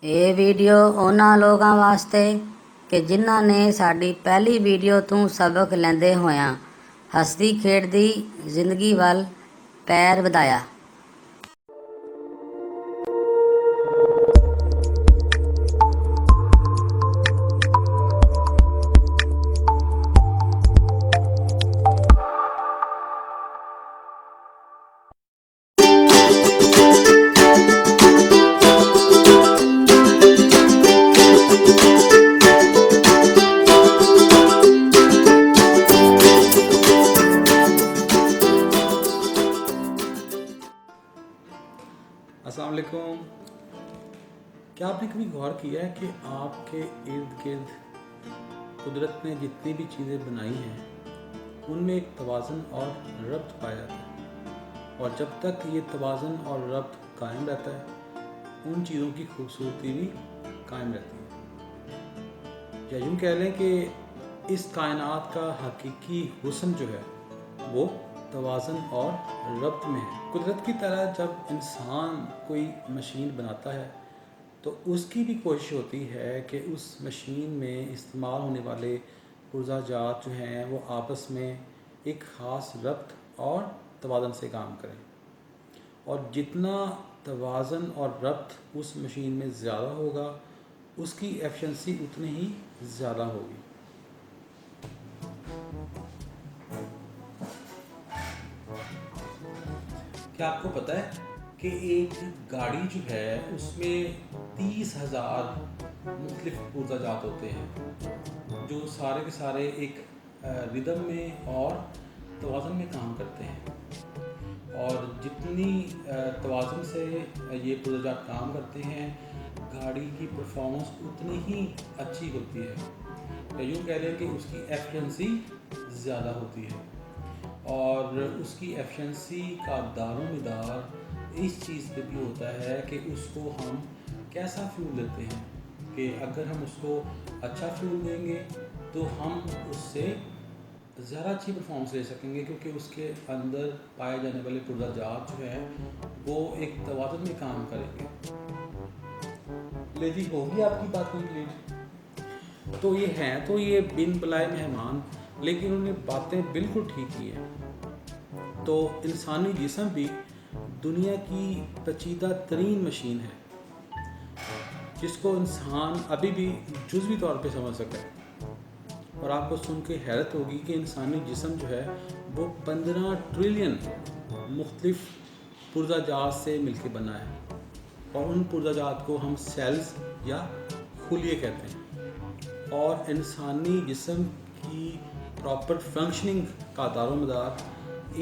ਇਹ ਵੀਡੀਓ ਉਹਨਾਂ ਲੋਕਾਂ ਵਾਸਤੇ ਕਿ ਜਿਨ੍ਹਾਂ ਨੇ ਸਾਡੀ ਪਹਿਲੀ ਵੀਡੀਓ ਤੋਂ ਸਬਕ ਲੈਂਦੇ ਹੋਇਆਂ ਹੱਸਦੀ ਖੇਡਦੀ ਜ਼ਿੰਦਗੀ ਵੱਲ ਪੈਰ ਵਧਾਇਆ। अस्सलाम वालेकुम। क्या आपने कभी गौर किया है कि आपके इर्द गिर्द कुदरत ने जितनी भी चीज़ें बनाई हैं उनमें एक तवाज़ुन और रब्त पाया जाता है, और जब तक ये तवाज़ुन और रब्त कायम रहता है उन चीज़ों की खूबसूरती भी कायम रहती है। या यूँ कह लें कि इस कायनात का हकीकी हुस्न जो है वो तवाज़ुन और रब्त में है। कुदरत की तरह जब इंसान कोई मशीन बनाता है तो उसकी भी कोशिश होती है कि उस मशीन में इस्तेमाल होने वाले पुर्ज़ाजात जो हैं वो आपस में एक ख़ास रब्त और तवाज़ुन से काम करें, और जितना तवाज़ुन और रब्त उस मशीन में ज़्यादा होगा उसकी एफिशिएंसी उतनी ही ज़्यादा होगी। क्या आपको पता है कि एक गाड़ी जो है उसमें 30,000 मुख्तलिफ पुर्ज़ाजात होते हैं जो सारे के सारे एक रिदम में और तवाज़ुन में काम करते हैं, और जितनी तवाज़ुन से ये पुर्ज़ाजात काम करते हैं गाड़ी की परफॉर्मेंस उतनी ही अच्छी होती है, या यूँ कह लें कि उसकी एफिशिएंसी ज़्यादा होती है। और उसकी एफिशिएंसी का दारोमदार इस चीज़ पे भी होता है कि उसको हम कैसा फ्यूल देते हैं, कि अगर हम उसको अच्छा फ्यूल देंगे तो हम उससे ज़्यादा अच्छी परफॉर्मेंस ले सकेंगे, क्योंकि उसके अंदर पाए जाने वाले पुर्ज़ाजात जो हैं वो एक तवाज़ुन में काम करेंगे। ले जी, होगी आपकी बात कंप्लीट। तो ये हैं तो ये बिन बुलाए मेहमान, लेकिन उन्होंने बातें बिल्कुल ठीक की हैं। तो इंसानी जिस्म भी दुनिया की पेचीदा तरीन मशीन है जिसको इंसान अभी भी जुज़वी तौर पे समझ सका है, और आपको सुन के हैरत होगी कि इंसानी जिस्म जो है वो 15 ट्रिलियन मुख्तलिफ पुर्ज़ाजात से मिलके बना है, और उन पुर्ज़ाजात को हम सेल्स या खुलिये कहते हैं। और इंसानी जिस्म की प्रॉपर फंक्शनिंग का दारोमदार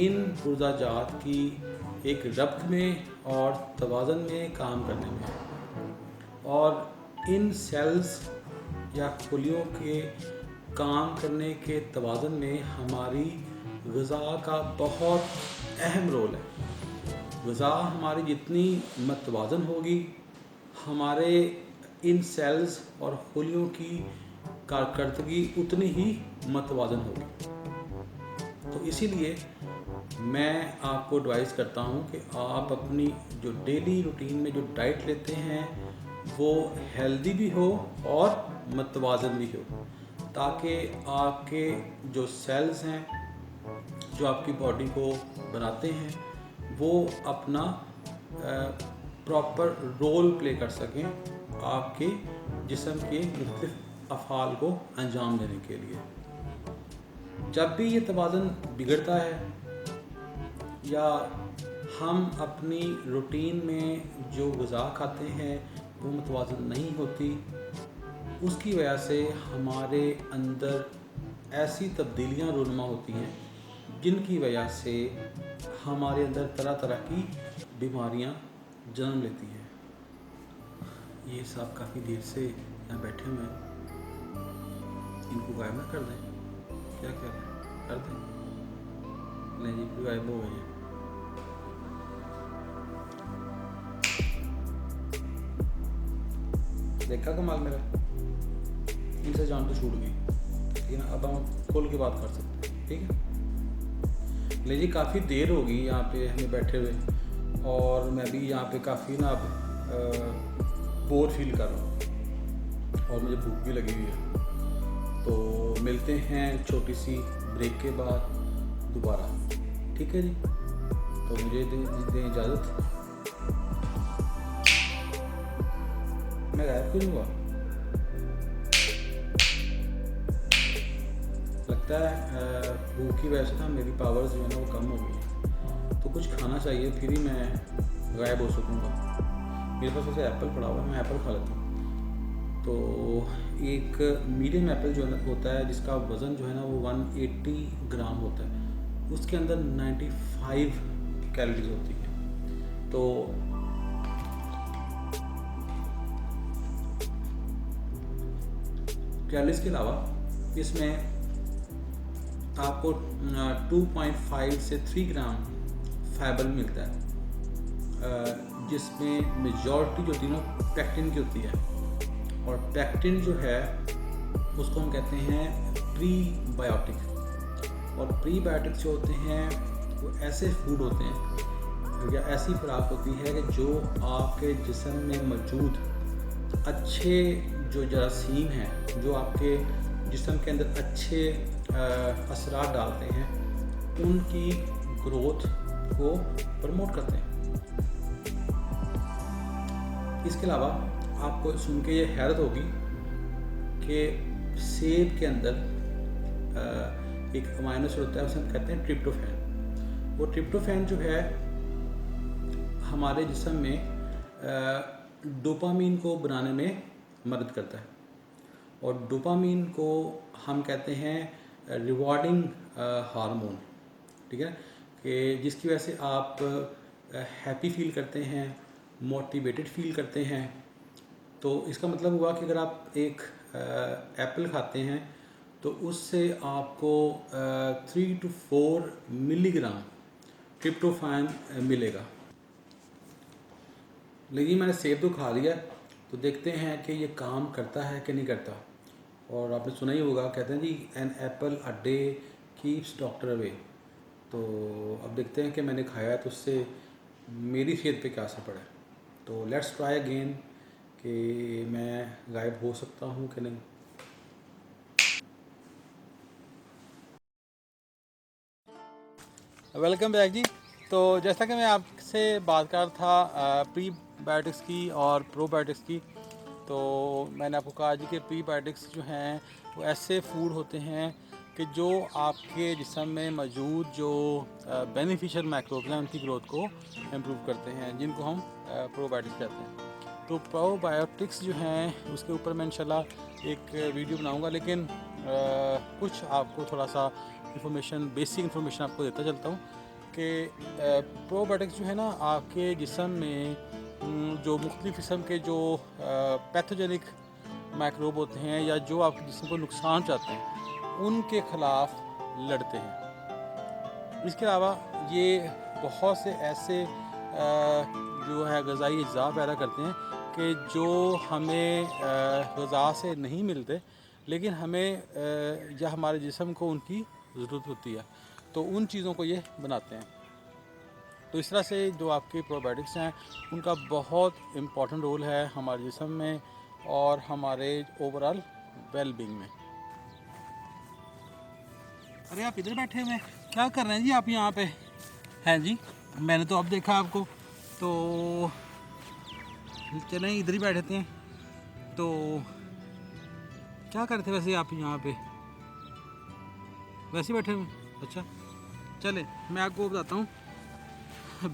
इन पुर्ज़ाजात की एक रब्त में और तवाज़ुन में काम करने में है, और इन सेल्स या खुलियों के काम करने के तवाज़ुन में हमारी ग़िज़ा का बहुत अहम रोल है। ग़िज़ा हमारी जितनी मतवाज़ुन होगी हमारे इन सेल्स और खुलियों की कारकर्दगी उतनी ही मतवाज़ुन होगी। तो इसीलिए मैं आपको एडवाइस करता हूँ कि आप अपनी जो डेली रूटीन में जो डाइट लेते हैं वो हेल्दी भी हो और मतवाज़ुन भी हो, ताकि आपके जो सेल्स हैं जो आपकी बॉडी को बनाते हैं वो अपना प्रॉपर रोल प्ले कर सकें आपके जिस्म के मुख्तलिफ अफ़ाल को अंजाम देने के लिए। जब भी ये तवाज़ुन बिगड़ता है या हम अपनी रूटीन में जो ग़िज़ा खाते हैं वो मुतवाज़िन नहीं होती, उसकी वजह से हमारे अंदर ऐसी तब्दीलियाँ रूनुमा होती हैं जिनकी वजह से हमारे अंदर तरह तरह की बीमारियाँ जन्म लेती हैं। ये साहब काफ़ी देर से यहाँ बैठे हुए हैं, इनको गायब ना कर दें, क्या कह रहे हैं, कर दें? नहीं जी, गायब हो गए हैं। देखा कमाल मेरा, इनसे जान तो छूट गई, ठीक है ना। अब हम खोल के बात कर सकते हैं, ठीक है। ले जी, काफ़ी देर हो गई यहाँ पे हमें बैठे हुए, और मैं भी यहाँ पे काफ़ी ना बोर फील कर रहा हूँ और मुझे भूख भी लगी हुई है। तो मिलते हैं छोटी सी ब्रेक के बाद दोबारा, ठीक है जी। तो मुझे दें इजाज़त। मैं गायब क्यों नहीं हुआ? लगता है भूख की वजह से ना मेरी पावर्स जो है ना वो कम हो गई है। तो कुछ खाना चाहिए फिर ही मैं गायब हो सकूँगा। मेरे पास वैसे एप्पल पड़ा हुआ है, मैं एप्पल खा लेता हूँ। तो एक मीडियम एप्पल जो होता है जिसका वज़न जो है ना वो 180 ग्राम होता है, उसके अंदर 95 कैलोरीज होती हैं। तो कैलोरीज के अलावा इसमें आपको 2.5 से 3 ग्राम फाइबर मिलता है, जिसमें मेजॉरिटी जो होती है ना पैक्टिन की होती है। और पैक्टिन जो है उसको हम कहते हैं प्रीबायोटिक। और प्रीबायोटिक्स जो होते हैं वो ऐसे फूड होते हैं या ऐसी खुराक होती है कि जो आपके जिस्म में मौजूद अच्छे जो जरासीम हैं, जो आपके जिस्म के अंदर अच्छे असरात डालते हैं, उनकी ग्रोथ को प्रमोट करते हैं। इसके अलावा आपको सुन के ये हैरत होगी कि सेब के अंदर एक अमाइनो एसिड होता है, उसे हम कहते हैं ट्रिप्टोफैन। वो ट्रिप्टोफैन जो है हमारे जिस्म में डोपामीन को बनाने में मदद करता है। और डोपामीन को हम कहते हैं रिवॉर्डिंग हार्मोन, ठीक है, कि जिसकी वजह से आप हैप्पी फील करते हैं, मोटिवेटेड फील करते हैं। तो इसका मतलब हुआ कि अगर आप एक एप्पल खाते हैं तो उससे आपको 3 to 4 मिलीग्राम ट्रिप्टोफैन मिलेगा। लेकिन मैंने सेब तो खा लिया, तो देखते हैं कि ये काम करता है कि नहीं करता। और आपने सुना ही होगा, कहते हैं जी an apple a day keeps doctor away. तो अब देखते हैं कि मैंने खाया तो उससे मेरी सेहत पे क्या असर पड़ा है। तो लेट्स ट्राई अगेन कि मैं गायब हो सकता हूँ कि नहीं। वेलकम बैक जी। तो जैसा कि मैं आपसे बात कर रहा था प्रीबायोटिक्स की और प्रोबायोटिक्स की, तो मैंने आपको कहा जी कि प्रीबायोटिक्स जो हैं वो ऐसे फूड होते हैं कि जो आपके जिस्म में मौजूद जो बेनिफिशियल माइक्रोब्स हैं उनकी ग्रोथ को इम्प्रूव करते हैं, जिनको हम प्रोबायोटिक्स कहते हैं। तो प्रोबायोटिक्स जो हैं उसके ऊपर मैं इंशाल्लाह एक वीडियो बनाऊंगा, लेकिन कुछ आपको थोड़ा सा इन्फॉर्मेशन, बेसिक इन्फॉर्मेशन आपको देता चलता हूँ कि प्रोबायोटिक्स जो है ना आपके जिस्म में जो मुख्तलिफ़ किस्म के जो पैथोजेनिक माइक्रोब होते हैं या जो आपके जिस्म को नुकसान चाहते हैं उनके ख़िलाफ़ लड़ते हैं। इसके अलावा ये बहुत से ऐसे जो है ग़ज़ाई अज्जा पैदा करते हैं कि जो हमें ग़ज़ा से नहीं मिलते, लेकिन हमें या हमारे जिस्म को उनकी ज़रूरत होती है, तो उन चीज़ों को ये बनाते हैं। तो इस तरह से जो आपके प्रोबायोटिक्स हैं उनका बहुत इम्पॉर्टेंट रोल है हमारे जिस्म में और हमारे ओवरऑल वेलबींग में। अरे आप इधर बैठे हुए क्या कर रहे हैं जी आप यहाँ पे? हैं जी, मैंने तो अब देखा आपको, तो चलें इधर ही बैठे हैं। तो क्या करते थे वैसे आप यहाँ पे? वैसे बैठे हुए? अच्छा चले, मैं आपको बताता हूँ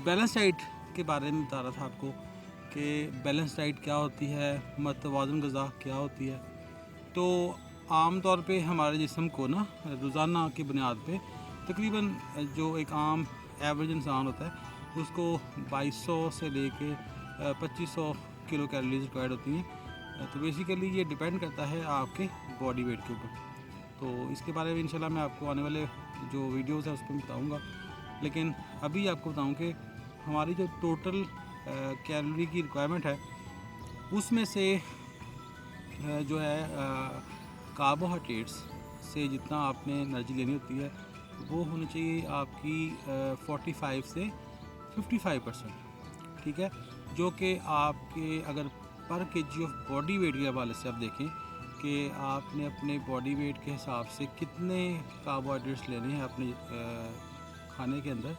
बैलेंस डाइट के बारे में बता रहा था आपको कि बैलेंस डाइट क्या होती है, मतवाज़न ग़िज़ा क्या होती है। तो आम तौर पे हमारे जिस्म को ना रोज़ाना की बुनियाद पे तकरीबन जो एक आम एवरेज इंसान होता है उसको 2200 से लेके 2500 किलो कैलोरीज रिक्वायर्ड होती हैं। तो बेसिकली ये डिपेंड करता है आपके बॉडी वेट के ऊपर। तो इसके बारे में इंशाल्लाह मैं आपको आने वाले जो वीडियोस है उस पर बताऊँगा, लेकिन अभी आपको बताऊँ कि हमारी जो टोटल कैलोरी की रिक्वायरमेंट है उसमें से जो है कार्बोहाइड्रेट्स से जितना आपने एनर्जी लेनी होती है वो होनी चाहिए आपकी 45 से 55%, ठीक है, जो कि आपके अगर पर केजी ऑफ बॉडी वेट के हवाले से आप देखें कि आपने अपने बॉडी वेट के हिसाब से कितने कार्बोहाइड्रेट्स लेने हैं अपने खाने के अंदर,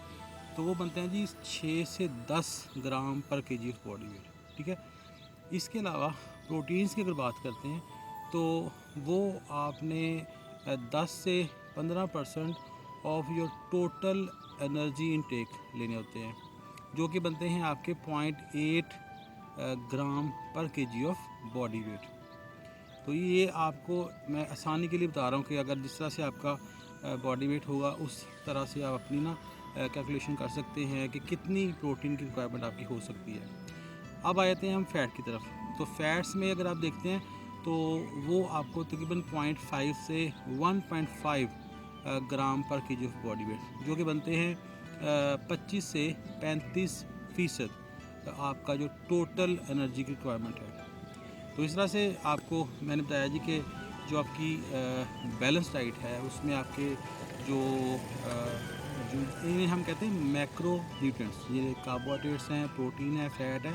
तो वो बनते हैं जी 6 से 10 ग्राम पर केजी ऑफ बॉडी वेट, ठीक है। इसके अलावा प्रोटीन्स की अगर बात करते हैं तो वो आपने 10 से 15% of your total energy intake लेने होते हैं, जो कि बनते हैं आपके 0.8 ग्राम पर केजी ऑफ बॉडी वेट। तो ये आपको मैं आसानी के लिए बता रहा हूँ कि अगर जिस तरह से आपका बॉडी वेट होगा उस तरह से आप अपनी ना कैलकुलेशन कर सकते हैं कि कितनी प्रोटीन की रिक्वायरमेंट आपकी हो सकती है। अब आ जाते हैं हम फ़ैट की तरफ। तो फ़ैट्स में अगर आप देखते हैं तो वो आपको तकरीबन 0.5 से 1.5 ग्राम पर केजी ऑफ बॉडी वेट, जो कि बनते हैं 25 से 35% आपका जो टोटल एनर्जी की रिक्वायरमेंट है। तो इस तरह से आपको मैंने बताया जी कि जो आपकी बैलेंस डाइट है उसमें आपके जो इन्हें हम कहते हैं मैक्रो न्यूट्रिएंट्स, ये कार्बोहाइड्रेट्स हैं, प्रोटीन है, फ़ैट है,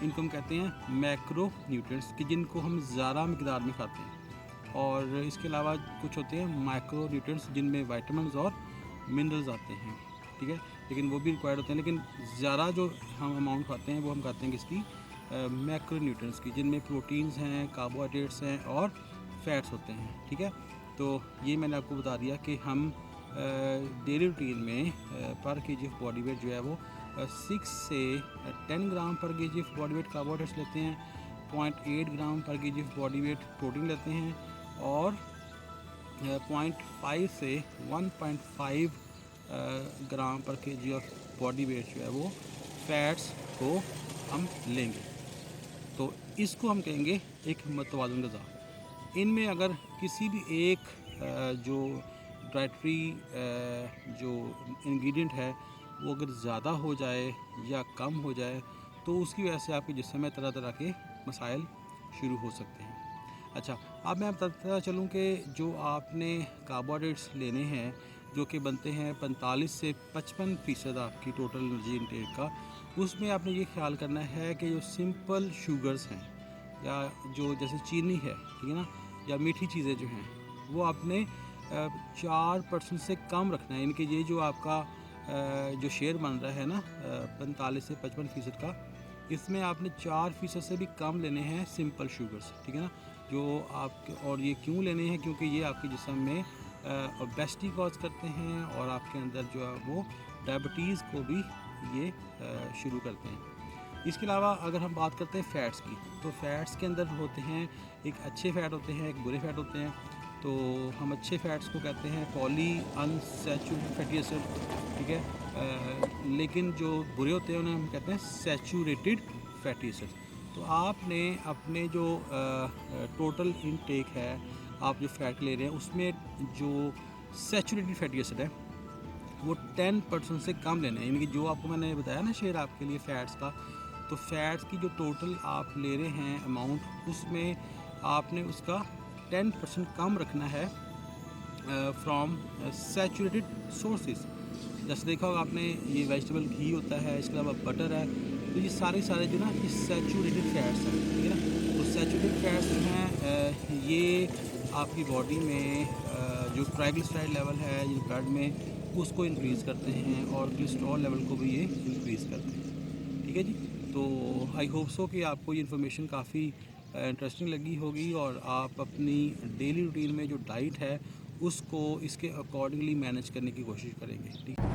इनको हम कहते हैं मैक्रो न्यूट्रिएंट्स कि जिनको हम ज़्यादा मकदार में खाते हैं। और इसके अलावा कुछ होते हैं माइक्रो न्यूट्रिएंट्स जिनमें विटामिन्स और मिनरल्स आते हैं, ठीक है, लेकिन वो भी रिक्वायर्ड होते हैं। लेकिन ज़्यादा जो हम अमाउंट खाते हैं वो हम खाते हैं किसकी, मैक्रो न्यूट्रिएंट्स की, जिनमें प्रोटीन्स हैं, कार्बोहाइड्रेट्स हैं और फैट्स होते हैं, ठीक है। तो ये मैंने आपको बता दिया कि हम डेली रूटीन में पर केजी ऑफ बॉडी वेट जो है वो 6 से 10 ग्राम पर KG of body weight carbohydrates लेते हैं, 0.8 ग्राम पर KG of body weight protein लेते हैं और 0.5 से 1.5 ग्राम पर केजी ऑफ बॉडी वेट जो है वो फैट्स को हम लेंगे। तो इसको हम कहेंगे एक मतवाज़न ग़िज़ा। इनमें अगर किसी भी एक जो डाइटरी जो इंग्रेडिएंट है वो अगर ज़्यादा हो जाए या कम हो जाए तो उसकी वजह से आपके जिस्म में तरह तरह के मसाइल शुरू हो सकते हैं। अच्छा, अब मैं बताता चलूँ कि जो आपने कार्बोहाइड्रेट्स लेने हैं जो कि बनते हैं 45 से 55% आपकी टोटल एनर्जी इनटेक का, उसमें आपने ये ख्याल करना है कि जो सिंपल शुगर्स हैं या जो जैसे चीनी है, ठीक है ना, या मीठी चीज़ें जो हैं वो आपने 4% से कम रखना है। इनके ये जो आपका जो शेयर बन रहा है ना 45 से 55% का, इसमें आपने 4% से भी कम लेने हैं सिंपल शुगर्स, ठीक है ना, जो आप, और ये क्यों लेने हैं, क्योंकि ये आपके जिस्म में ओबेसिटी कॉज करते हैं और आपके अंदर जो है वो डायबिटीज़ को भी ये शुरू करते हैं। इसके अलावा अगर हम बात करते हैं फ़ैट्स की, तो फ़ैट्स के अंदर होते हैं एक अच्छे फ़ैट होते हैं, एक बुरे फ़ैट होते हैं। तो हम अच्छे फ़ैट्स को कहते हैं पॉली अनसैचुरेटेड फैटी एसिड, ठीक है, लेकिन जो बुरे होते हैं उन्हें हम कहते हैं सैचुरेटेड फैटी एसिड। तो आपने अपने जो टोटल इनटेक है, आप जो फ़ैट ले रहे हैं उसमें जो सैचुरेटेड फैटी एसिड है वो 10% से कम लेना है। यानी कि जो आपको मैंने बताया ना शेयर आपके लिए फ़ैट्स का, तो फ़ैट्स की जो टोटल आप ले रहे हैं अमाउंट, उसमें आपने उसका 10% कम रखना है फ्रॉम सैचुरेटेड सोर्सेज। जैसे देखा होगा आपने, ये वेजिटेबल घी होता है, इसके अलावा बटर है, तो ये सारे जो ना ये सैचुरेटेड फैट्स हैं, ठीक है ना। तो सैचुरेटेड फैट्स जो हैं ये आपकी बॉडी में जो ट्राइग्लिसराइड लेवल है ये ब्लड में, उसको इंक्रीज़ करते हैं और कोलेस्ट्रॉल लेवल को भी ये इंक्रीज़ करते हैं, ठीक है जी। तो आई होप सो कि आपको ये इन्फॉर्मेशन काफ़ी इंटरेस्टिंग लगी होगी और आप अपनी डेली रूटीन में जो डाइट है उसको इसके अकॉर्डिंगली मैनेज करने की कोशिश करेंगे, ठीक है।